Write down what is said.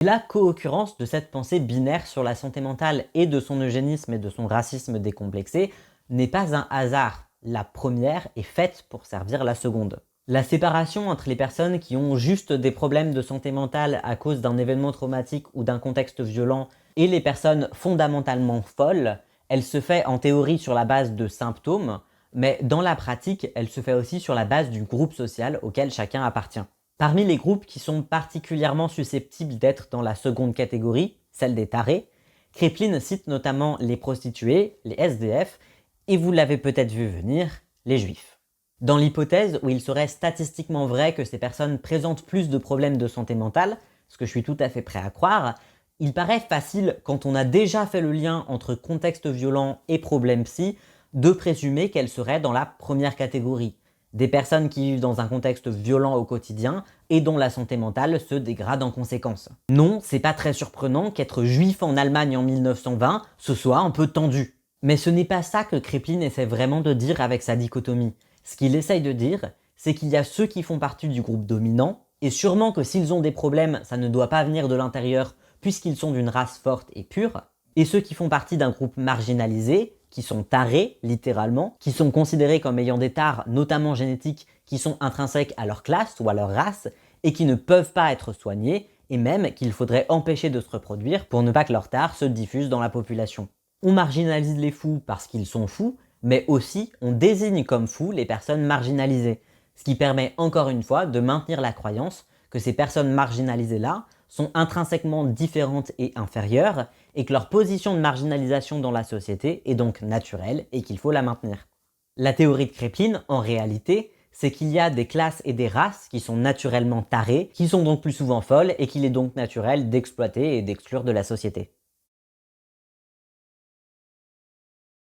La co-occurrence de cette pensée binaire sur la santé mentale et de son eugénisme et de son racisme décomplexé n'est pas un hasard. La première est faite pour servir la seconde. La séparation entre les personnes qui ont juste des problèmes de santé mentale à cause d'un événement traumatique ou d'un contexte violent et les personnes fondamentalement folles, elle se fait en théorie sur la base de symptômes, mais dans la pratique, elle se fait aussi sur la base du groupe social auquel chacun appartient. Parmi les groupes qui sont particulièrement susceptibles d'être dans la seconde catégorie, celle des tarés, Kraepelin cite notamment les prostituées, les SDF, et vous l'avez peut-être vu venir, les juifs. Dans l'hypothèse où il serait statistiquement vrai que ces personnes présentent plus de problèmes de santé mentale, ce que je suis tout à fait prêt à croire, il paraît facile, quand on a déjà fait le lien entre contexte violent et problème psy, de présumer qu'elles seraient dans la première catégorie. Des personnes qui vivent dans un contexte violent au quotidien et dont la santé mentale se dégrade en conséquence. Non, c'est pas très surprenant qu'être juif en Allemagne en 1920, ce soit un peu tendu. Mais ce n'est pas ça que Kraepelin essaie vraiment de dire avec sa dichotomie. Ce qu'il essaye de dire, c'est qu'il y a ceux qui font partie du groupe dominant, et sûrement que s'ils ont des problèmes, ça ne doit pas venir de l'intérieur, puisqu'ils sont d'une race forte et pure, et ceux qui font partie d'un groupe marginalisé, qui sont tarés, littéralement, qui sont considérés comme ayant des tares, notamment génétiques, qui sont intrinsèques à leur classe ou à leur race, et qui ne peuvent pas être soignés, et même qu'il faudrait empêcher de se reproduire pour ne pas que leurs tares se diffusent dans la population. On marginalise les fous parce qu'ils sont fous, mais aussi on désigne comme fous les personnes marginalisées, ce qui permet encore une fois de maintenir la croyance que ces personnes marginalisées-là sont intrinsèquement différentes et inférieures, et que leur position de marginalisation dans la société est donc naturelle et qu'il faut la maintenir. La théorie de Kraepelin, en réalité, c'est qu'il y a des classes et des races qui sont naturellement tarées, qui sont donc plus souvent folles et qu'il est donc naturel d'exploiter et d'exclure de la société.